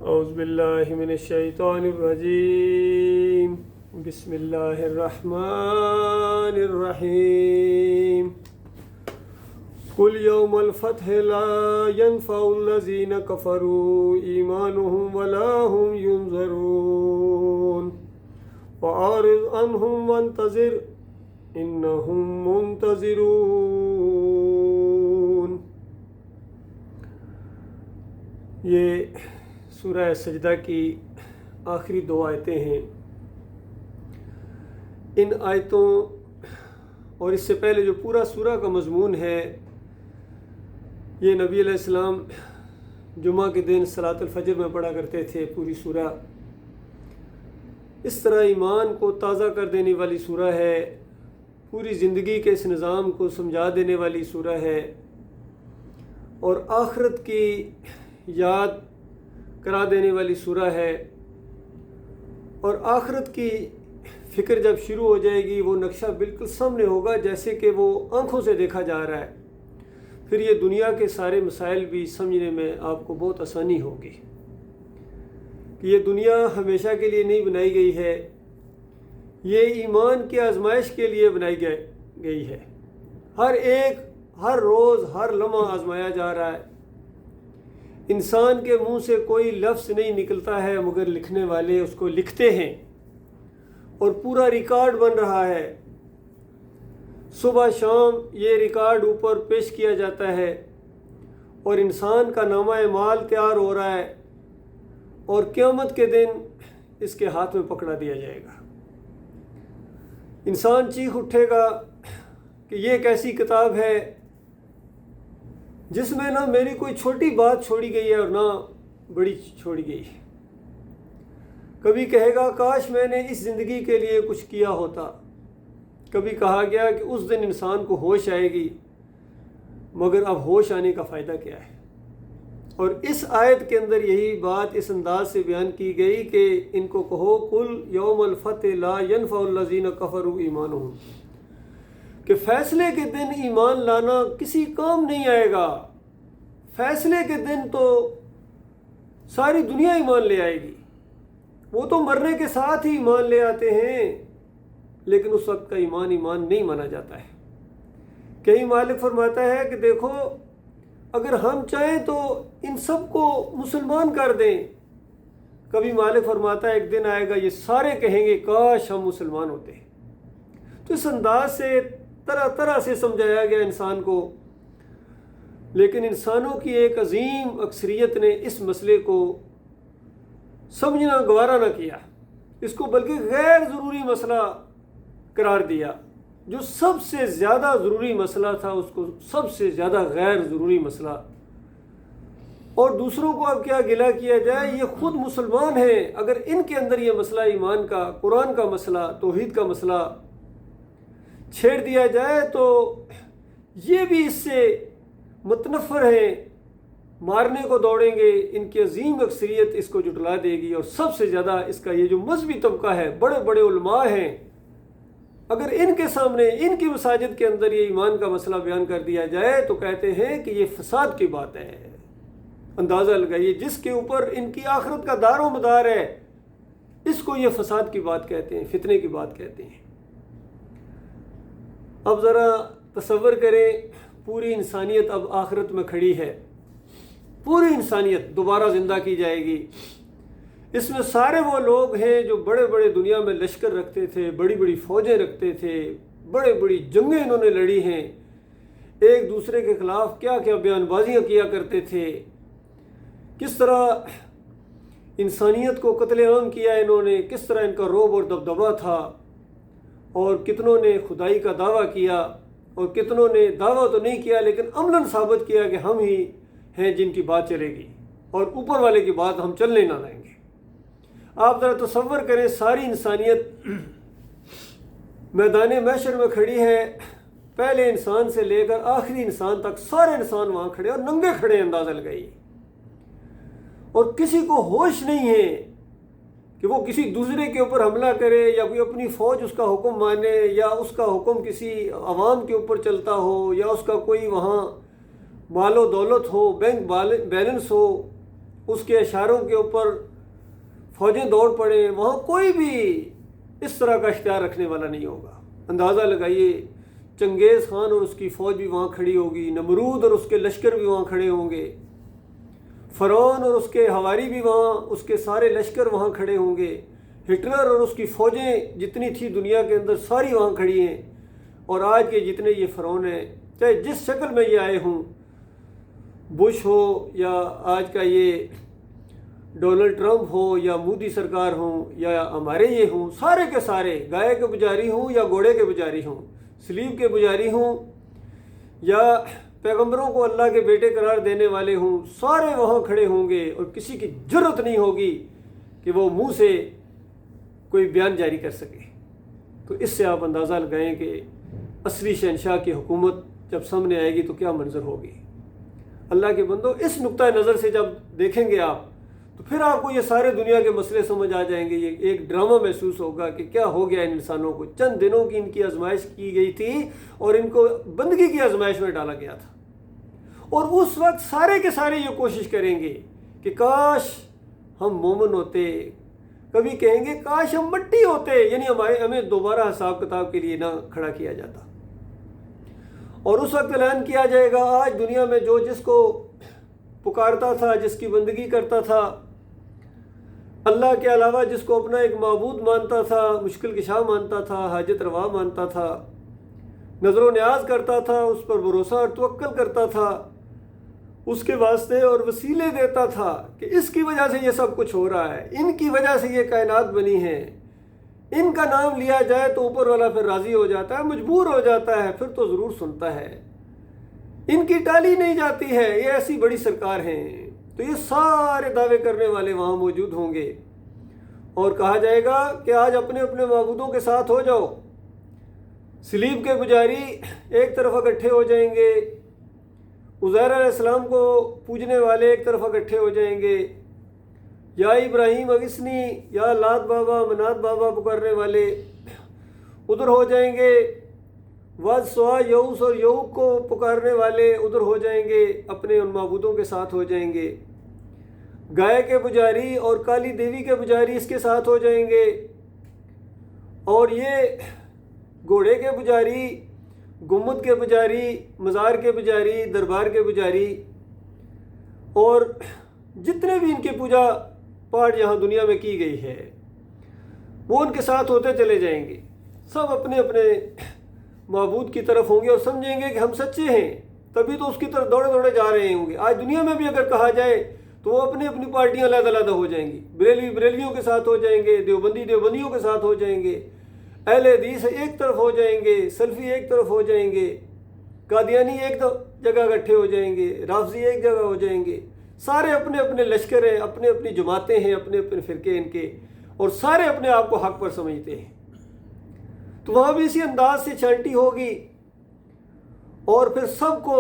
اعوذ باللہ من الشیطان الرجیم بسم اللہ الرحمن الرحیم قل یوم الفتح لا ينفع الذین کفروا ایمانهم ولا هم ينظرون فاعرض عنهم وانتظر انہم منتظرون۔ یہ سورہ سجدہ کی آخری دو آیتیں ہیں۔ ان آیتوں اور اس سے پہلے جو پورا سورہ کا مضمون ہے، یہ نبی علیہ السلام جمعہ کے دن صلاۃ الفجر میں پڑھا کرتے تھے پوری سورہ۔ اس طرح ایمان کو تازہ کر دینے والی سورہ ہے، پوری زندگی کے اس نظام کو سمجھا دینے والی سورہ ہے، اور آخرت کی یاد کرا دینے والی سورہ ہے۔ اور آخرت کی فکر جب شروع ہو جائے گی، وہ نقشہ بالکل سامنے ہوگا جیسے کہ وہ آنکھوں سے دیکھا جا رہا ہے۔ پھر یہ دنیا کے سارے مسائل بھی سمجھنے میں آپ کو بہت آسانی ہوگی کہ یہ دنیا ہمیشہ کے لیے نہیں بنائی گئی ہے، یہ ایمان کی آزمائش کے لیے بنائی گئی ہے۔ ہر ایک، ہر روز، ہر لمحہ آزمایا جا رہا ہے۔ انسان کے منہ سے کوئی لفظ نہیں نکلتا ہے مگر لکھنے والے اس کو لکھتے ہیں، اور پورا ریکارڈ بن رہا ہے۔ صبح شام یہ ریکارڈ اوپر پیش کیا جاتا ہے، اور انسان کا نامہ اعمال تیار ہو رہا ہے، اور قیامت کے دن اس کے ہاتھ میں پکڑا دیا جائے گا۔ انسان چیخ اٹھے گا کہ یہ ایک ایسی کتاب ہے جس میں نہ میری کوئی چھوٹی بات چھوڑی گئی ہے اور نہ بڑی چھوڑی گئی ہے۔ کبھی کہے گا کاش میں نے اس زندگی کے لیے کچھ کیا ہوتا۔ کبھی کہا گیا کہ اس دن انسان کو ہوش آئے گی، مگر اب ہوش آنے کا فائدہ کیا ہے؟ اور اس آیت کے اندر یہی بات اس انداز سے بیان کی گئی کہ ان کو کہو قل یوم الفتح لا ينفع الذین کفروا ایمانہم، کہ فیصلے کے دن ایمان لانا کسی کام نہیں آئے گا۔ فیصلے کے دن تو ساری دنیا ایمان لے آئے گی، وہ تو مرنے کے ساتھ ہی ایمان لے آتے ہیں، لیکن اس وقت کا ایمان نہیں مانا جاتا ہے۔ کہیں مالک فرماتا ہے کہ دیکھو اگر ہم چاہیں تو ان سب کو مسلمان کر دیں۔ کبھی مالک فرماتا ہے ایک دن آئے گا یہ سارے کہیں گے کاش ہم مسلمان ہوتے۔ تو اس انداز سے طرح طرح سے سمجھایا گیا انسان کو، لیکن انسانوں کی ایک عظیم اکثریت نے اس مسئلے کو سمجھنا گوارا نہ کیا، اس کو بلکہ غیر ضروری مسئلہ قرار دیا۔ جو سب سے زیادہ ضروری مسئلہ تھا اس کو سب سے زیادہ غیر ضروری مسئلہ، اور دوسروں کو اب کیا گلہ کیا جائے، یہ خود مسلمان ہیں، اگر ان کے اندر یہ مسئلہ ایمان کا، قرآن کا مسئلہ، توحید کا مسئلہ چھیڑ دیا جائے تو یہ بھی اس سے متنفر ہیں، مارنے کو دوڑیں گے۔ ان کی عظیم اکثریت اس کو جھٹلا دے گی، اور سب سے زیادہ اس کا یہ جو مذہبی طبقہ ہے، بڑے بڑے علماء ہیں، اگر ان کے سامنے، ان کی مساجد کے اندر یہ ایمان کا مسئلہ بیان کر دیا جائے تو کہتے ہیں کہ یہ فساد کی بات ہے۔ اندازہ لگائیے، جس کے اوپر ان کی آخرت کا دار و مدار ہے، اس کو یہ فساد کی بات کہتے ہیں، فتنے کی بات کہتے ہیں۔ اب ذرا تصور کریں، پوری انسانیت اب آخرت میں کھڑی ہے، پوری انسانیت دوبارہ زندہ کی جائے گی۔ اس میں سارے وہ لوگ ہیں جو بڑے بڑے دنیا میں لشکر رکھتے تھے، بڑی بڑی فوجیں رکھتے تھے، بڑے بڑی جنگیں انہوں نے لڑی ہیں، ایک دوسرے کے خلاف کیا کیا بیان بازیاں کیا کرتے تھے، کس طرح انسانیت کو قتل عام کیا انہوں نے، کس طرح ان کا رعب اور دبدبہ تھا، اور کتنوں نے خدائی کا دعویٰ کیا، اور کتنوں نے دعویٰ تو نہیں کیا لیکن عملاً ثابت کیا کہ ہم ہی ہیں جن کی بات چلے گی، اور اوپر والے کی بات ہم چلنے نہ لائیں گے۔ آپ ذرا تصور کریں، ساری انسانیت میدان محشر میں کھڑی ہے، پہلے انسان سے لے کر آخری انسان تک سارے انسان وہاں کھڑے اور ننگے کھڑے، اندازہ لگائیے، اور کسی کو ہوش نہیں ہے کہ وہ کسی دوسرے کے اوپر حملہ کرے، یا کوئی اپنی فوج اس کا حکم مانے، یا اس کا حکم کسی عوام کے اوپر چلتا ہو، یا اس کا کوئی وہاں مال و دولت ہو، بینک بیلنس ہو، اس کے اشاروں کے اوپر فوجیں دوڑ پڑیں، وہاں کوئی بھی اس طرح کا اختیار رکھنے والا نہیں ہوگا۔ اندازہ لگائیے، چنگیز خان اور اس کی فوج بھی وہاں کھڑی ہوگی، نمرود اور اس کے لشکر بھی وہاں کھڑے ہوں گے، فرعون اور اس کے حواری بھی وہاں، اس کے سارے لشکر وہاں کھڑے ہوں گے، ہٹلر اور اس کی فوجیں جتنی تھی دنیا کے اندر ساری وہاں کھڑی ہیں، اور آج کے جتنے یہ فرعون ہیں، چاہے جس شکل میں یہ آئے ہوں، بش ہو یا آج کا یہ ڈونلڈ ٹرمپ ہو یا مودی سرکار ہوں یا ہمارے یہ ہوں، سارے کے سارے گائے کے پجاری ہوں یا گھوڑے کے پجاری ہوں، سلیب کے پجاری ہوں یا پیغمبروں کو اللہ کے بیٹے قرار دینے والے ہوں، سارے وہاں کھڑے ہوں گے، اور کسی کی جرت نہیں ہوگی کہ وہ منہ سے کوئی بیان جاری کر سکے۔ تو اس سے آپ اندازہ لگائیں کہ اصلی شہنشاہ کی حکومت جب سامنے آئے گی تو کیا منظر ہوگی۔ اللہ کے بندو، اس نقطہ نظر سے جب دیکھیں گے آپ، تو پھر آپ کو یہ سارے دنیا کے مسئلے سمجھ آ جائیں گے۔ یہ ایک ڈرامہ محسوس ہوگا کہ کیا ہو گیا ان انسانوں کو، چند دنوں کی ان کی آزمائش کی گئی تھی اور ان کو بندگی کی آزمائش میں ڈالا گیا تھا، اور اس وقت سارے کے سارے یہ کوشش کریں گے کہ کاش ہم مومن ہوتے، کبھی کہیں گے کاش ہم مٹی ہوتے، یعنی ہمیں دوبارہ حساب کتاب کے لیے نہ کھڑا کیا جاتا۔ اور اس وقت اعلان کیا جائے گا، آج دنیا میں جو جس کو پکارتا تھا، جس کی بندگی کرتا تھا، اللہ کے علاوہ جس کو اپنا ایک معبود مانتا تھا، مشکل کشا مانتا تھا، حاجت روا مانتا تھا، نظر و نیاز کرتا تھا، اس پر بھروسہ اور توکل کرتا تھا، اس کے واسطے اور وسیلے دیتا تھا کہ اس کی وجہ سے یہ سب کچھ ہو رہا ہے، ان کی وجہ سے یہ کائنات بنی ہے، ان کا نام لیا جائے تو اوپر والا پھر راضی ہو جاتا ہے، مجبور ہو جاتا ہے، پھر تو ضرور سنتا ہے، ان کی ٹالی نہیں جاتی ہے، یہ ایسی بڑی سرکار ہیں۔ تو یہ سارے دعوے کرنے والے وہاں موجود ہوں گے، اور کہا جائے گا کہ آج اپنے اپنے معبودوں کے ساتھ ہو جاؤ۔ سلیب کے پجاری ایک طرف اکٹھے ہو جائیں گے، عزیر علیہ السلام کو پوجنے والے ایک طرف اکٹھے ہو جائیں گے، یا ابراہیم اغسنی یا لات بابا منات بابا پکارنے والے ادھر ہو جائیں گے، واد سوا یوس اور یوک کو پکارنے والے ادھر ہو جائیں گے، اپنے ان معبودوں کے ساتھ ہو جائیں گے، گائے کے پجاری اور کالی دیوی کے پجاری اس کے ساتھ ہو جائیں گے، اور یہ گھوڑے کے پجاری، گمبد کے پجاری، مزار کے پجاری، دربار کے پجاری، اور جتنے بھی ان کی پوجا پاٹ یہاں دنیا میں کی گئی ہے وہ ان کے ساتھ ہوتے چلے جائیں گے، سب اپنے اپنے معبود کی طرف ہوں گے اور سمجھیں گے کہ ہم سچے ہیں، تبھی تو اس کی طرف دوڑے دوڑے جا رہے ہوں گے۔ آج دنیا میں بھی اگر کہا جائے تو وہ اپنی اپنی پارٹیاں علیحدہ علیحدہ ہو جائیں گی، بریلوی بریلویوں کے ساتھ ہو جائیں گے، دیوبندی دیوبندیوں کے ساتھ ہو جائیں گے، اہل حدیث ایک طرف ہو جائیں گے، سلفی ایک طرف ہو جائیں گے، قادیانی ایک جگہ اکٹھے ہو جائیں گے، رافضی ایک جگہ ہو جائیں گے، سارے اپنے اپنے لشکر ہیں، اپنے اپنی جماعتیں ہیں، اپنے اپنے فرقے ان کے، اور سارے اپنے آپ کو حق پر سمجھتے ہیں۔ تو وہاں بھی اسی انداز سے چھانٹی ہوگی، اور پھر سب کو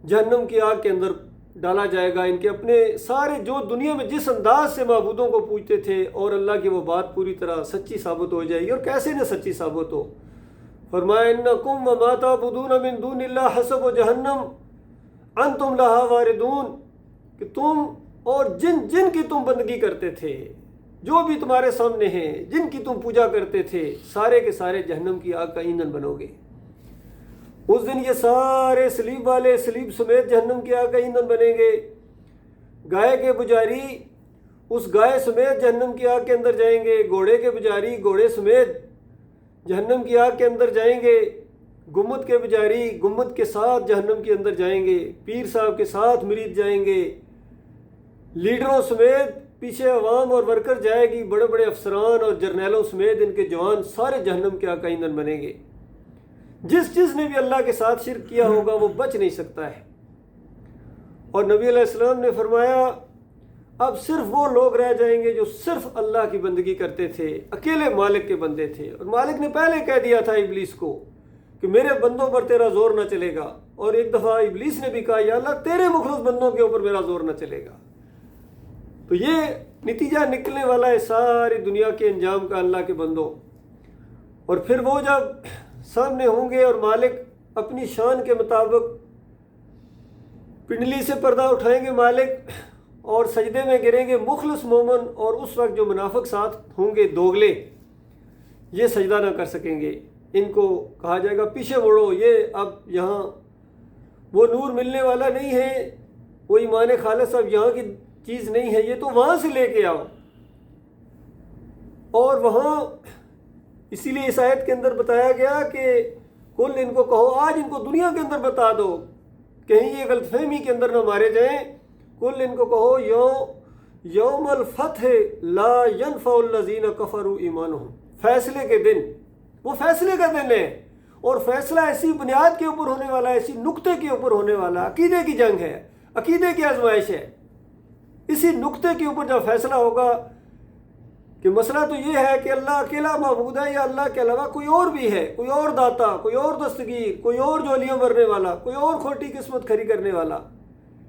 جہنم کی آگ کے اندر ڈالا جائے گا۔ ان کے اپنے سارے جو دنیا میں جس انداز سے معبودوں کو پوجتے تھے، اور اللہ کی وہ بات پوری طرح سچی ثابت ہو جائے گی، اور کیسے نہ سچی ثابت ہو۔ فرمایا انکم وما تعبدون من دون اللہ حسب جہنم انتم لہا واردون، کہ تم اور جن جن کی تم بندگی کرتے تھے، جو بھی تمہارے سامنے ہیں، جن کی تم پوجا کرتے تھے، سارے کے سارے جہنم کی آگ کا ایندھن بنو گے۔ اس دن یہ سارے سلیب والے سلیب سمیت جہنم کی آگ کا ایندھن بنیں گے۔ گائے کے پجاری اس گائے سمیت جہنم کی آگ کے اندر جائیں گے، گھوڑے کے پجاری گھوڑے سمیت جہنم کی آگ کے اندر جائیں گے، گمبد کے پجاری گمبد کے ساتھ جہنم کے اندر جائیں گے، پیر صاحب کے ساتھ مرید جائیں گے، لیڈروں سمیت پیچھے عوام اور ورکر جائے گی، بڑے بڑے افسران اور جرنیلوں سمیت ان کے جوان سارے جہنم کے آگ کا ایندھن بنیں گے۔ جس نے بھی اللہ کے ساتھ شرک کیا ہوگا وہ بچ نہیں سکتا ہے۔ اور نبی علیہ السلام نے فرمایا اب صرف وہ لوگ رہ جائیں گے جو صرف اللہ کی بندگی کرتے تھے، اکیلے مالک کے بندے تھے۔ اور مالک نے پہلے کہہ دیا تھا ابلیس کو کہ میرے بندوں پر تیرا زور نہ چلے گا، اور ایک دفعہ ابلیس نے بھی کہا یا اللہ تیرے مخلص بندوں کے اوپر میرا زور نہ چلے گا۔ تو یہ نتیجہ نکلنے والا ہے ساری دنیا کے انجام کا، اللہ کے بندوں۔ اور پھر وہ جب سامنے ہوں گے اور مالک اپنی شان کے مطابق پنڈلی سے پردہ اٹھائیں گے مالک، اور سجدے میں گریں گے مخلص مومن، اور اس وقت جو منافق ساتھ ہوں گے دوگلے، یہ سجدہ نہ کر سکیں گے۔ ان کو کہا جائے گا پیچھے مڑو، یہ اب یہاں وہ نور ملنے والا نہیں ہے، وہ ایمان خالص اب یہاں کی چیز نہیں ہے، یہ تو وہاں سے لے کے آؤ۔ اور وہاں اسی لیے اس آیت کے اندر بتایا گیا کہ کل ان کو کہو، آج ان کو دنیا کے اندر بتا دو، کہیں یہ غلط فہمی کے اندر نہ مارے جائیں۔ کل ان کو کہو یوم الفتح لا ينفع الذین کفروا ایمانہم، فیصلے کے دن، وہ فیصلے کا دن ہے، اور فیصلہ ایسی بنیاد کے اوپر ہونے والا ہے، ایسی نقطے کے اوپر ہونے والا، عقیدے کی جنگ ہے، عقیدے کی آزمائش ہے۔ اسی نقطے کے اوپر جب فیصلہ ہوگا کہ مسئلہ تو یہ ہے کہ اللہ اکیلا معبود ہے، یا اللہ کے علاوہ کوئی اور بھی ہے، کوئی اور داتا، کوئی اور دستگیر، کوئی اور جولیاں بھرنے والا، کوئی اور کھوٹی قسمت کھری کرنے والا،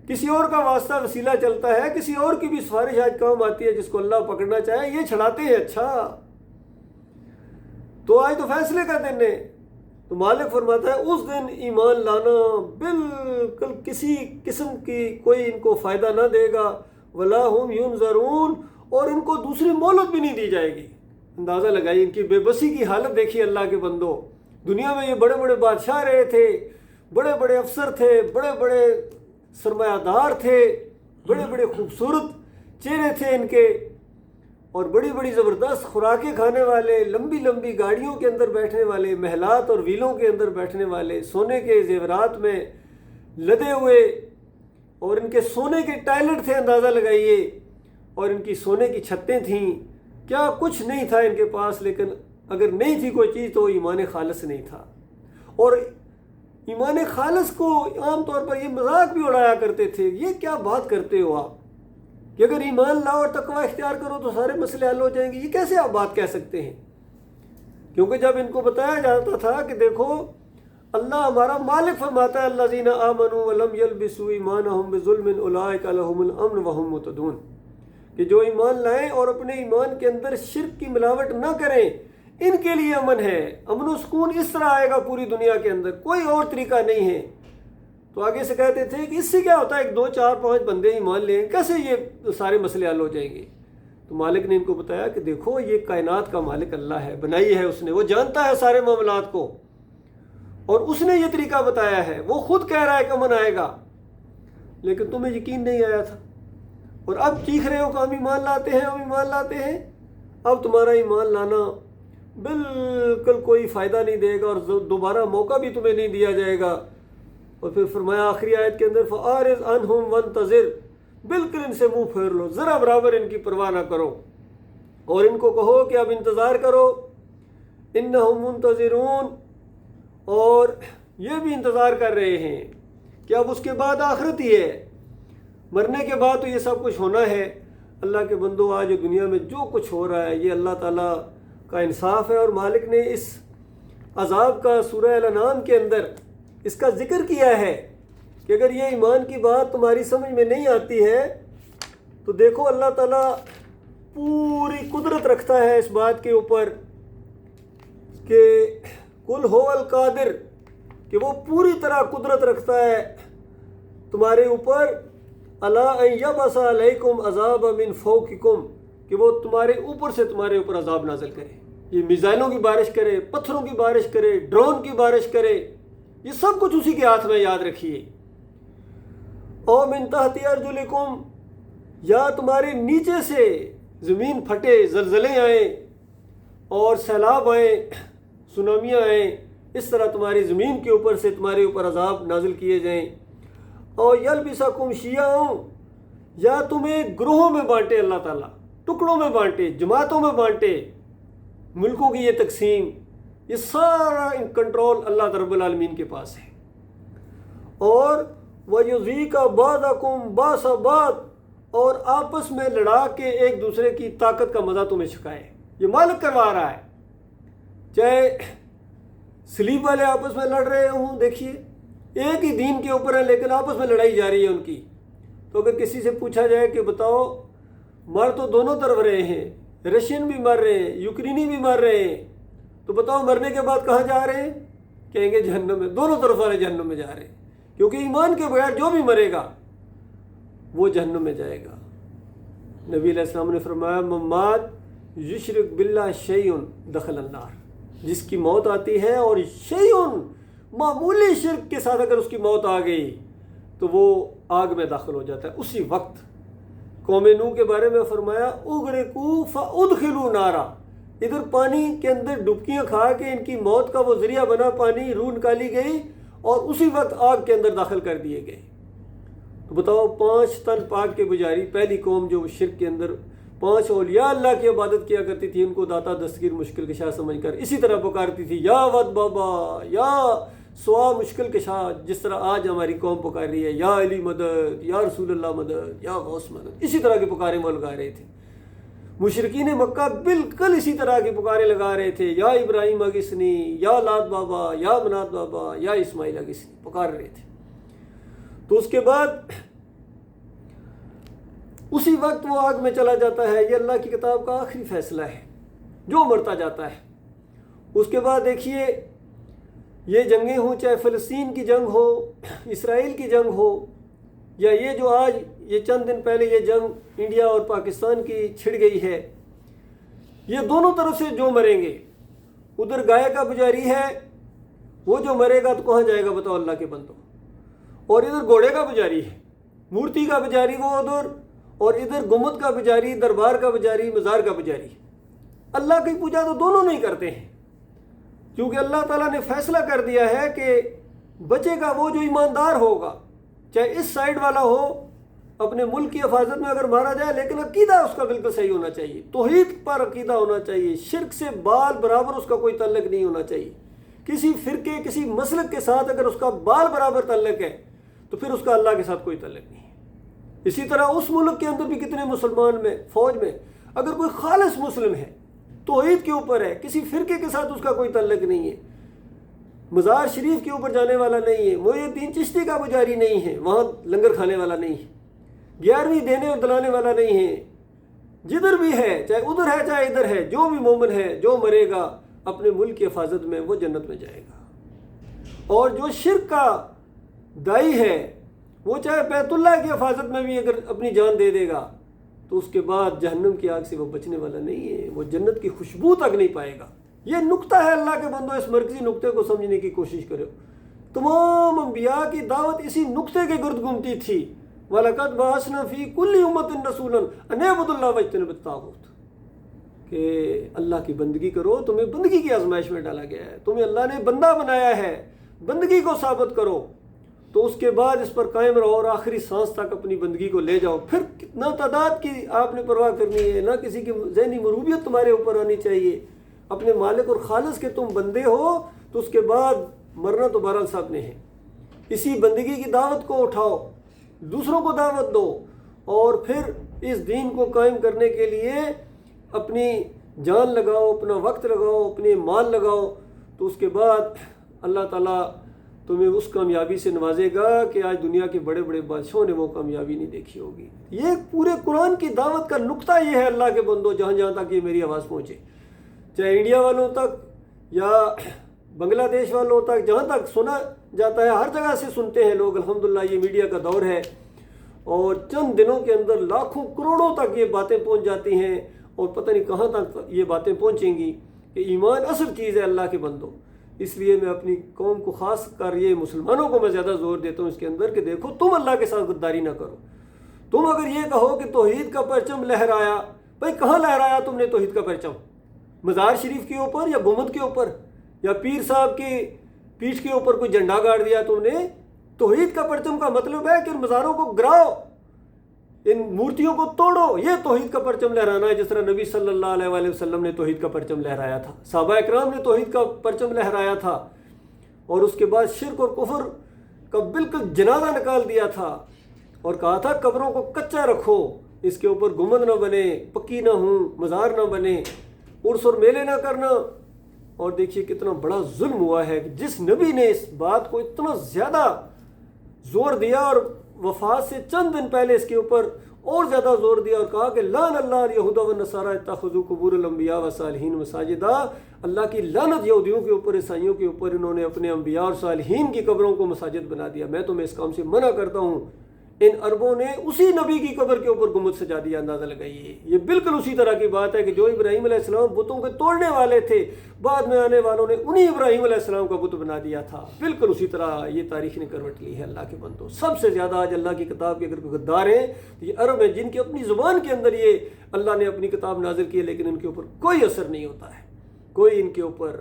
کسی اور کا واسطہ وسیلہ چلتا ہے، کسی اور کی بھی سفارش آج کام آتی ہے، جس کو اللہ پکڑنا چاہے یہ چھڑاتے ہیں۔ اچھا تو آج تو فیصلے کا دن ہے، تو مالک فرماتا ہے اس دن ایمان لانا بالکل کسی قسم کی کوئی ان کو فائدہ نہ دے گا، ولا ہم ینظرون، اور ان کو دوسری مہلت بھی نہیں دی جائے گی۔ اندازہ لگائی ان کی بے بسی کی حالت، دیکھیے اللہ کے بندو۔ دنیا میں یہ بڑے بڑے بادشاہ رہے تھے، بڑے بڑے افسر تھے، بڑے بڑے سرمایہ دار تھے، بڑے بڑے خوبصورت چہرے تھے ان کے، اور بڑی بڑی زبردست خوراکیں کھانے والے، لمبی لمبی گاڑیوں کے اندر بیٹھنے والے، محلات اور ویلوں کے اندر بیٹھنے والے، سونے کے زیورات میں لدے ہوئے، اور ان کے سونے کے ٹائلٹ تھے، اندازہ لگائیے، اور ان کی سونے کی چھتیں تھیں، کیا کچھ نہیں تھا ان کے پاس، لیکن اگر نہیں تھی کوئی چیز تو ایمان خالص نہیں تھا۔ اور ایمان خالص کو عام طور پر یہ مذاق بھی اڑایا کرتے تھے، یہ کیا بات کرتے ہو آپ کہ اگر ایمان لاؤ اور تقوی اختیار کرو تو سارے مسئلے حل ہو جائیں گے، یہ کیسے آپ بات کہہ سکتے ہیں؟ کیونکہ جب ان کو بتایا جاتا تھا کہ دیکھو اللہ ہمارا مالک فرماتا ہے الذین آمنوا ولم یلبسوا ایمانہم بظلم اولئک لہم الامن وہم مہتدون، کہ جو ایمان لائیں اور اپنے ایمان کے اندر شرک کی ملاوٹ نہ کریں، ان کے لیے امن ہے، امن و سکون اس طرح آئے گا پوری دنیا کے اندر، کوئی اور طریقہ نہیں ہے۔ تو آگے سے کہتے تھے کہ اس سے کیا ہوتا ہے، ایک 2 4 5 بندے ایمان لیں، کیسے یہ سارے مسئلے حل ہو جائیں گے؟ تو مالک نے ان کو بتایا کہ دیکھو یہ کائنات کا مالک اللہ ہے، بنائی ہے اس نے، وہ جانتا ہے سارے معاملات کو، اور اس نے یہ طریقہ بتایا ہے، وہ خود کہہ رہا ہے کہ امن آئے گا، لیکن تمہیں یقین نہیں آیا تھا، اور اب چیخ رہے ہو کہ ہم ایمان لاتے ہیں، ہم ایمان لاتے ہیں۔ اب تمہارا ایمان لانا بالکل کوئی فائدہ نہیں دے گا، اور دوبارہ موقع بھی تمہیں نہیں دیا جائے گا۔ اور پھر فرمایا آخری آیت کے اندر فَأَعْرِضْ عَنْهُمْ وَانْتَظِرْ، بالکل ان سے منہ پھیر لو، ذرا برابر ان کی پرواہ نہ کرو، اور ان کو کہو کہ اب انتظار کرو، اِنَّهُمْ مُنْتَظِرُونَ، اور یہ بھی انتظار کر رہے ہیں کہ اب اس کے بعد آخرت ہی ہے، مرنے کے بعد تو یہ سب کچھ ہونا ہے۔ اللہ کے بندو، آج دنیا میں جو کچھ ہو رہا ہے یہ اللہ تعالیٰ کا انصاف ہے، اور مالک نے اس عذاب کا سورہ الانعام کے اندر اس کا ذکر کیا ہے کہ اگر یہ ایمان کی بات تمہاری سمجھ میں نہیں آتی ہے تو دیکھو اللہ تعالیٰ پوری قدرت رکھتا ہے اس بات کے اوپر کہ قل هو القادر، کہ وہ پوری طرح قدرت رکھتا ہے تمہارے اوپر، الا ان یبعث علیکم عذابا من فوقکم، کہ وہ تمہارے اوپر سے تمہارے اوپر عذاب نازل کرے، یہ میزائلوں کی بارش کرے، پتھروں کی بارش کرے، ڈرون کی بارش کرے، یہ سب کچھ اسی کے ہاتھ میں، یاد رکھیے۔ او من تحت ارجلکم، یا تمہارے نیچے سے زمین پھٹے، زلزلے آئیں اور سیلاب آئیں، سونامیاں آئیں، اس طرح تمہاری زمین کے اوپر سے تمہارے اوپر عذاب نازل کیے جائیں۔ اور یلبسکم شیعا، یا تمہیں گروہوں میں بانٹے اللہ تعالیٰ، ٹکڑوں میں بانٹے، جماعتوں میں بانٹے، ملکوں کی یہ تقسیم، یہ سارا کنٹرول اللہ رب العالمین کے پاس ہے۔ اور وَيُذِيقَ بَعْضَكُمْ بَأْسَ بَعْضٍ، اور آپس میں لڑا کے ایک دوسرے کی طاقت کا مزہ تمہیں چکھائے، یہ مالک کروا رہا ہے۔ چاہے سلیب والے آپس میں لڑ رہے ہوں، دیکھیے ایک ہی دین کے اوپر ہے لیکن آپس میں لڑائی جاری ہے ان کی، تو اگر کسی سے پوچھا جائے کہ بتاؤ مر تو دونوں طرف رہے ہیں، رشین بھی مر رہے ہیں، یوکرینی بھی مر رہے ہیں، تو بتاؤ مرنے کے بعد کہاں جا رہے ہیں؟ کہیں گے جہنم میں، دونوں طرف والے جہنم میں جا رہے ہیں، کیونکہ ایمان کے بغیر جو بھی مرے گا وہ جہنم میں جائے گا۔ نبی علیہ السلام نے فرمایا ممات یشرک باللہ شیئن دخل النار، جس کی موت آتی ہے اور شیئن معمولی شرک کے ساتھ اگر اس کی موت آ گئی تو وہ آگ میں داخل ہو جاتا ہے اسی وقت۔ قوم نوح کے بارے میں فرمایا اغرقوا فادخلوا نارا، ادھر پانی کے اندر ڈبکیاں کھا کے ان کی موت کا وہ ذریعہ بنا، پانی روح نکالی گئی اور اسی وقت آگ کے اندر داخل کر دیے گئے۔ تو بتاؤ 5 تن پاک کے پجاری، پہلی قوم جو شرک کے اندر 5 اولیاء اللہ کی عبادت کیا کرتی تھی، ان کو داتا دستگیر مشکل کشا سمجھ کر اسی طرح پکارتی تھی، یا ود بابا، یا سوا مشکل کشا، جس طرح آج ہماری قوم پکار رہی ہے، یا علی مدد، یا رسول اللہ مدد، یا غوث مدد، اسی طرح کی پکاریں وہ لگا رہے تھے۔ مشرکین مکہ بالکل اسی طرح کی پکاریں لگا رہے تھے، یا ابراہیم اگسنی، یا لات بابا، یا منات بابا، یا اسماعیل اگسنی پکار رہے تھے۔ تو اس کے بعد اسی وقت وہ آگ میں چلا جاتا ہے۔ یہ اللہ کی کتاب کا آخری فیصلہ ہے، جو مرتا جاتا ہے۔ اس کے بعد دیکھیے یہ جنگیں ہوں، چاہے فلسطین کی جنگ ہو، اسرائیل کی جنگ ہو، یا یہ جو آج یہ چند دن پہلے یہ جنگ انڈیا اور پاکستان کی چھڑ گئی ہے، یہ دونوں طرف سے جو مریں گے، ادھر گائے کا پجاری ہے، وہ جو مرے گا تو کہاں جائے گا بتاؤ اللہ کے بندو، اور ادھر گھوڑے کا پجاری ہے، مورتی کا پجاری وہ ادھر، اور ادھر گمبد کا پجاری، دربار کا پجاری، مزار کا پجاری۔ اللہ کی پوجا تو دونوں نہیں کرتے ہیں، کیونکہ اللہ تعالیٰ نے فیصلہ کر دیا ہے کہ بچے گا وہ جو ایماندار ہوگا، چاہے اس سائیڈ والا ہو، اپنے ملک کی حفاظت میں اگر مارا جائے، لیکن عقیدہ اس کا بالکل صحیح ہونا چاہیے، توحید پر عقیدہ ہونا چاہیے، شرک سے بال برابر اس کا کوئی تعلق نہیں ہونا چاہیے۔ کسی فرقے، کسی مسلک کے ساتھ اگر اس کا بال برابر تعلق ہے تو پھر اس کا اللہ کے ساتھ کوئی تعلق نہیں ہے۔ اسی طرح اس ملک کے اندر بھی کتنے مسلمان میں، فوج میں اگر کوئی خالص مسلم ہے، توحید کے اوپر ہے، کسی فرقے کے ساتھ اس کا کوئی تعلق نہیں ہے، مزار شریف کے اوپر جانے والا نہیں ہے، محی الدین چشتی کا پجاری نہیں ہے، وہاں لنگر کھانے والا نہیں ہے، 11ویں دینے اور دلانے والا نہیں ہے، جدھر بھی ہے، چاہے ادھر ہے چاہے ادھر ہے، جو بھی مومن ہے، جو مرے گا اپنے ملک کی حفاظت میں وہ جنت میں جائے گا۔ اور جو شرک کا دائی ہے، وہ چاہے بیت اللہ کی حفاظت میں بھی اگر اپنی جان دے دے گا تو اس کے بعد جہنم کی آگ سے وہ بچنے والا نہیں ہے، وہ جنت کی خوشبو تک نہیں پائے گا۔ یہ نقطہ ہے اللہ کے بندو، اس مرکزی نقطے کو سمجھنے کی کوشش کرو۔ تمام انبیاء کی دعوت اسی نقطے کے گرد گھومتی تھی، وَلَقَدْ بَعَثْنَا فِي كُلِّ أُمَّةٍ رَسُولًا أَنِ اعْبُدُوا اللَّهَ وَاجْتَنِبُوا الطَّاغُوتَ، کہ اللہ کی بندگی کرو۔ تمہیں بندگی کی آزمائش میں ڈالا گیا ہے، تمہیں اللہ نے بندہ بنایا ہے، بندگی کو ثابت کرو، تو اس کے بعد اس پر قائم رہو اور آخری سانس تک اپنی بندگی کو لے جاؤ۔ پھر نہ تعداد کی آپ نے پرواہ کرنی ہے، نہ کسی کی ذہنی مروبیت تمہارے اوپر آنی چاہیے، اپنے مالک اور خالص کے تم بندے ہو، تو اس کے بعد مرنا تو بہرحال سب نے ہے۔ اسی بندگی کی دعوت کو اٹھاؤ، دوسروں کو دعوت دو، اور پھر اس دین کو قائم کرنے کے لیے اپنی جان لگاؤ، اپنا وقت لگاؤ، اپنے مال لگاؤ، تو اس کے بعد اللہ تعالیٰ تمہیں اس کامیابی سے نوازے گا کہ آج دنیا کے بڑے بڑے بادشاہوں نے وہ کامیابی نہیں دیکھی ہوگی۔ یہ پورے قرآن کی دعوت کا نقطہ یہ ہے اللہ کے بندو، جہاں جہاں تک یہ میری آواز پہنچے، چاہے انڈیا والوں تک یا بنگلہ دیش والوں تک، جہاں تک سنا جاتا ہے، ہر جگہ سے سنتے ہیں لوگ، الحمدللہ یہ میڈیا کا دور ہے، اور چند دنوں کے اندر لاکھوں کروڑوں تک یہ باتیں پہنچ جاتی ہیں، اور پتہ نہیں کہاں تک یہ باتیں پہنچیں گی کہ ایمان اصل چیز ہے اللہ کے بندو۔ اس لیے میں اپنی قوم کو، خاص کر یہ مسلمانوں کو میں زیادہ زور دیتا ہوں اس کے اندر کہ دیکھو تم اللہ کے ساتھ غداری نہ کرو۔ تم اگر یہ کہو کہ توحید کا پرچم لہرایا، بھائی کہاں لہرایا تم نے توحید کا پرچم؟ مزار شریف کے اوپر یا گنبد کے اوپر یا پیر صاحب کی پیٹھ کے اوپر کوئی جھنڈا گاڑ دیا تم نے؟ توحید کا پرچم کا مطلب ہے کہ ان مزاروں کو گراؤ، ان مورتیوں کو توڑو، یہ توحید کا پرچم لہرانا ہے، جس طرح نبی صلی اللہ علیہ وآلہ وسلم نے توحید کا پرچم لہرایا تھا، صحابہ اکرام نے توحید کا پرچم لہرایا تھا، اور اس کے بعد شرک اور کفر کا بالکل جنازہ نکال دیا تھا، اور کہا تھا قبروں کو کچا رکھو، اس کے اوپر گنبد نہ بنے، پکی نہ ہوں، مزار نہ بنے، عرس اور میلے نہ کرنا۔ اور دیکھیے کتنا بڑا ظلم ہوا ہے کہ جس نبی نے اس بات کو اتنا زیادہ زور دیا، اور وفات سے چند دن پہلے اس کے اوپر اور زیادہ زور دیا اور کہا کہ لعن اللہ الیہود والنصارى اتخذوا قبور الانبیاء والصالحین مساجدا، اللہ کی لعنت یہودیوں کے اوپر، عیسائیوں کے اوپر، انہوں نے اپنے انبیاء اور صالحین کی قبروں کو مساجد بنا دیا۔ میں تمہیں اس کام سے منع کرتا ہوں، ان عربوں نے اسی نبی کی قبر کے اوپر گنبد سجا دیا، اندازہ لگائیے۔ یہ بالکل اسی طرح کی بات ہے کہ جو ابراہیم علیہ السلام بتوں کے توڑنے والے تھے، بعد میں آنے والوں نے انہی ابراہیم علیہ السلام کا بت بنا دیا تھا۔ بالکل اسی طرح یہ تاریخ نے کروٹ لی ہے اللہ کے بندوں۔ سب سے زیادہ آج اللہ کی کتاب کے اگر کوئی غدار ہیں تو یہ عرب ہیں، جن کی اپنی زبان کے اندر یہ اللہ نے اپنی کتاب نازل کی ہے، لیکن ان کے اوپر کوئی اثر نہیں ہوتا ہے، کوئی ان کے اوپر،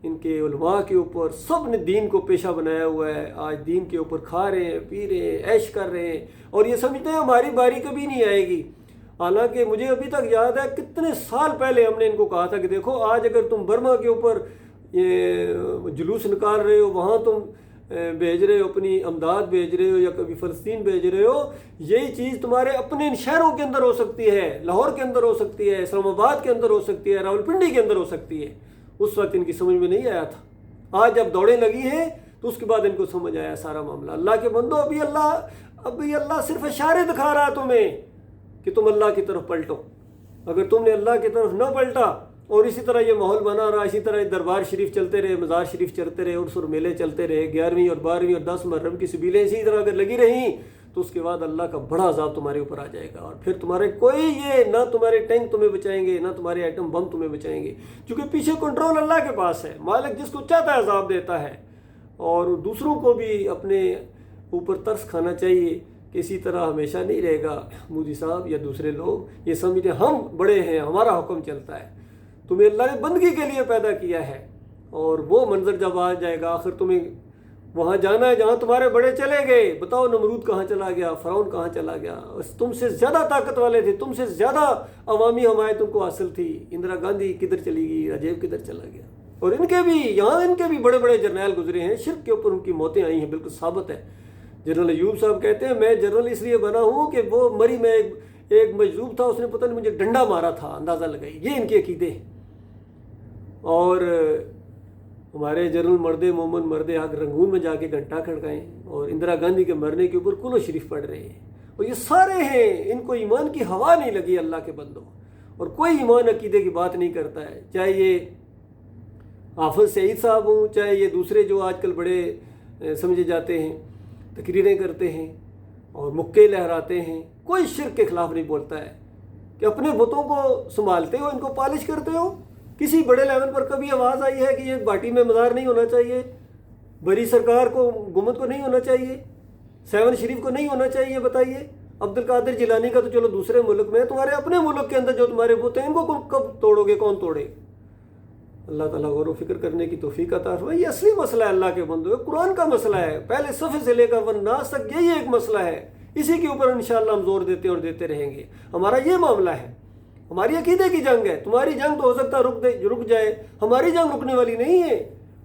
ان کے علماء کے اوپر، سب نے دین کو پیشہ بنایا ہوا ہے۔ آج دین کے اوپر کھا رہے ہیں، پی رہے ہیں، عیش کر رہے ہیں، اور یہ سمجھتے ہیں ہماری باری کبھی نہیں آئے گی۔ حالانکہ مجھے ابھی تک یاد ہے کتنے سال پہلے ہم نے ان کو کہا تھا کہ دیکھو آج اگر تم برما کے اوپر یہ جلوس نکال رہے ہو، وہاں تم بھیج رہے ہو، اپنی امداد بھیج رہے ہو، یا کبھی فلسطین بھیج رہے ہو، یہی چیز تمہارے اپنے شہروں کے اندر ہو سکتی ہے، لاہور کے اندر ہو سکتی ہے، اسلام آباد کے اندر ہو سکتی ہے، راولپنڈی کے اندر ہو سکتی ہے۔ اس وقت ان کی سمجھ میں نہیں آیا تھا، آج جب دوڑیں لگی ہیں تو اس کے بعد ان کو سمجھ آیا سارا معاملہ۔ اللہ کے بندو، ابھی اللہ صرف اشارے دکھا رہا ہے تمہیں کہ تم اللہ کی طرف پلٹو۔ اگر تم نے اللہ کی طرف نہ پلٹا اور اسی طرح یہ ماحول بنا رہا، اسی طرح دربار شریف چلتے رہے، مزار شریف چلتے رہے، عرس اور میلے چلتے رہے، 11ویں اور 12ویں اور 10 محرم کی سبیلیں اسی طرح اگر لگی رہیں تو اس کے بعد اللہ کا بڑا عذاب تمہارے اوپر آ جائے گا، اور پھر تمہارے کوئی یہ نہ تمہارے ٹینک تمہیں بچائیں گے، نہ تمہارے ایٹم بم تمہیں بچائیں گے، کیونکہ پیچھے کنٹرول اللہ کے پاس ہے۔ مالک جس کو چاہتا ہے عذاب دیتا ہے، اور دوسروں کو بھی اپنے اوپر ترس کھانا چاہیے کہ اسی طرح ہمیشہ نہیں رہے گا۔ مودی صاحب یا دوسرے لوگ یہ سمجھتے ہیں ہم بڑے ہیں، ہمارا حکم چلتا ہے۔ تمہیں اللہ نے بندگی کے لیے پیدا کیا ہے، اور وہ منظر جب آ جائے گا، آخر تمہیں وہاں جانا ہے جہاں تمہارے بڑے چلے گئے۔ بتاؤ نمرود کہاں چلا گیا، فرعون کہاں چلا گیا، تم سے زیادہ طاقت والے تھے، تم سے زیادہ عوامی حمایت تم کو حاصل تھی۔ اندرا گاندھی کدھر چلی گئی، راجیو کدھر چلا گیا، اور ان کے بھی بڑے بڑے جرنیل گزرے ہیں، شرک کے اوپر ان کی موتیں آئی ہیں، بالکل ثابت ہے۔ جنرل ایوب صاحب کہتے ہیں میں جنرل اس لیے بنا ہوں کہ وہ مری میں ایک مجذوب تھا، اس نے پتہ نہیں مجھے ڈنڈا مارا تھا، اندازہ لگائی۔ یہ ان کے عقیدے ہیں۔ اور ہمارے جنرل مرد مومن مرد حق رنگون میں جا کے گھنٹہ کھڑکائیں، اور اندرا گاندھی کے مرنے کے اوپر کلو شریف پڑھ رہے ہیں، اور یہ سارے ہیں، ان کو ایمان کی ہوا نہیں لگی اللہ کے بندوں، اور کوئی ایمان عقیدے کی بات نہیں کرتا ہے، چاہے یہ حافظ سعید صاحب ہوں، چاہے یہ دوسرے جو آج کل بڑے سمجھے جاتے ہیں، تقریریں کرتے ہیں اور مکے لہراتے ہیں، کوئی شرک کے خلاف نہیں بولتا ہے کہ اپنے بتوں کو سنبھالتے ہو، ان کو پالش کرتے ہو۔ کسی بڑے لیول پر کبھی آواز آئی ہے کہ یہ باٹی میں مزار نہیں ہونا چاہیے، بری سرکار کو گنبد کو نہیں ہونا چاہیے، 7 شریف کو نہیں ہونا چاہیے؟ بتائیے۔ عبد القادر جیلانی کا تو چلو دوسرے ملک میں، تمہارے اپنے ملک کے اندر جو تمہارے بت ہیں ان کو کب توڑو گے، کون توڑے؟ اللہ تعالیٰ غور و فکر کرنے کی توفیق عطا فرمائے۔ یہ اصلی مسئلہ ہے اللہ کے بندو، قرآن کا مسئلہ ہے، پہلے صفحے سے لے کر والناس تک یہی ایک مسئلہ ہے، اسی کے اوپر انشاءاللہ ہم زور دیتے اور دیتے رہیں گے۔ ہمارا یہ معاملہ ہے، ہماری عقیدے کی جنگ ہے۔ تمہاری جنگ تو ہو سکتا ہے رک جائے، ہماری جنگ رکنے والی نہیں ہے۔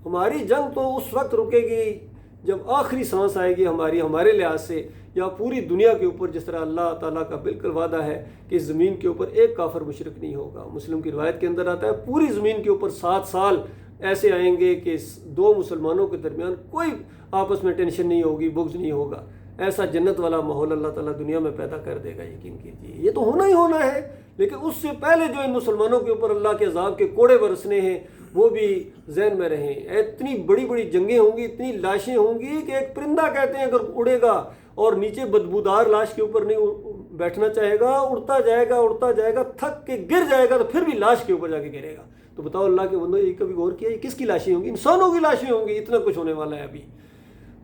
ہماری جنگ تو اس وقت رکے گی جب آخری سانس آئے گی ہمارے لحاظ سے، یا پوری دنیا کے اوپر جس طرح اللہ تعالیٰ کا بالکل وعدہ ہے کہ اس زمین کے اوپر ایک کافر مشرک نہیں ہوگا۔ مسلم کی روایت کے اندر آتا ہے پوری زمین کے اوپر 7 سال ایسے آئیں گے کہ 2 مسلمانوں کے درمیان کوئی آپس میں ٹینشن نہیں ہوگی، بغض نہیں ہوگا۔ ایسا جنت والا ماحول اللہ تعالیٰ دنیا میں پیدا کر دے گا، یقین کیجیے۔ یہ تو ہونا ہی ہونا ہے، لیکن اس سے پہلے جو ان مسلمانوں کے اوپر اللہ کے عذاب کے کوڑے برسنے ہیں وہ بھی ذہن میں رہیں۔ اتنی بڑی بڑی جنگیں ہوں گی، اتنی لاشیں ہوں گی کہ ایک پرندہ کہتے ہیں اگر اڑے گا اور نیچے بدبودار لاش کے اوپر نہیں بیٹھنا چاہے گا، اڑتا جائے گا، تھک کے گر جائے گا تو پھر بھی لاش کے اوپر جا کے گرے گا۔ تو بتاؤ اللہ کے بندو، یہ کبھی غور کیا یہ کس کی لاشیں ہوں گی؟ انسانوں کی لاشیں ہوں گی۔ اتنا کچھ ہونے والا ہے ابھی،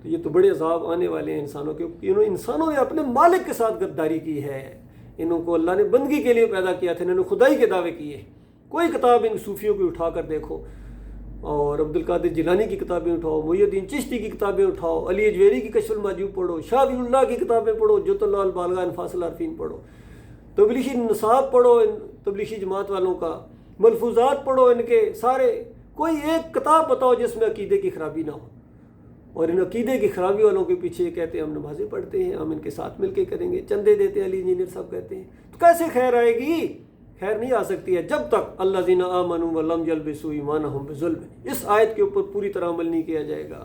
تو یہ تو بڑے عذاب آنے والے ہیں انسانوں کے اوپر۔ انسانوں نے اپنے مالک کے ساتھ غداری کی ہے، انہوں کو اللہ نے بندگی کے لیے پیدا کیا تھا، انہوں نے خدائی کے دعوے کیے۔ کوئی کتاب ان صوفیوں کی اٹھا کر دیکھو، اور عبد القادر جیلانی کی کتابیں اٹھاؤ، محی الدین چشتی کی کتابیں اٹھاؤ، علی اجویری کی کشف المحجوب پڑھو، شاہ ولی اللہ کی کتابیں پڑھو، جت اللہ البالغہ انفاس العارفین پڑھو، تبلیغی نصاب پڑھو تبلیغی جماعت والوں کا، ملفوظات پڑھو ان کے سارے، کوئی ایک کتاب بتاؤ جس میں عقیدے کی خرابی نہ ہو۔ اور ان عقیدے کی خرابی والوں کے پیچھے یہ کہتے ہیں ہم نمازیں پڑھتے ہیں، ہم ان کے ساتھ مل کے کریں گے، چندے دیتے ہیں، علی انجینئر صاحب کہتے ہیں، تو کیسے خیر آئے گی؟ خیر نہیں آ سکتی ہے جب تک الذین آمنوا ولم یلبسوا ایمانہم بظلم، اس آیت کے اوپر پوری طرح عمل نہیں کیا جائے گا۔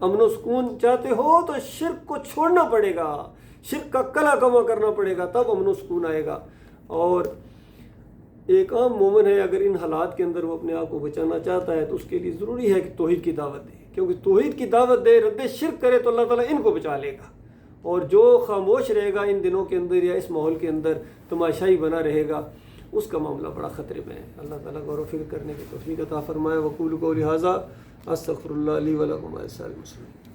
امن و سکون چاہتے ہو تو شرک کو چھوڑنا پڑے گا، شرک کا کلا کما کرنا پڑے گا، تب امن و سکون آئے گا۔ اور ایک عام مومن ہے، اگر ان حالات کے اندر وہ اپنے آپ کو بچانا چاہتا ہے تو اس کے لیے ضروری ہے کہ توحید کی دعوت دے، کیونکہ توحید کی دعوت دے، رد شرک کرے تو اللہ تعالیٰ ان کو بچا لے گا۔ اور جو خاموش رہے گا ان دنوں کے اندر یا اس ماحول کے اندر تماشائی بنا رہے گا اس کا معاملہ بڑا خطرے میں ہے۔ اللہ تعالیٰ غور و فکر کرنے کی توفیق عطا فرمائے۔ وقول قولی ھذا استغفر اللہ لی ولکم ولسائر المسلمین۔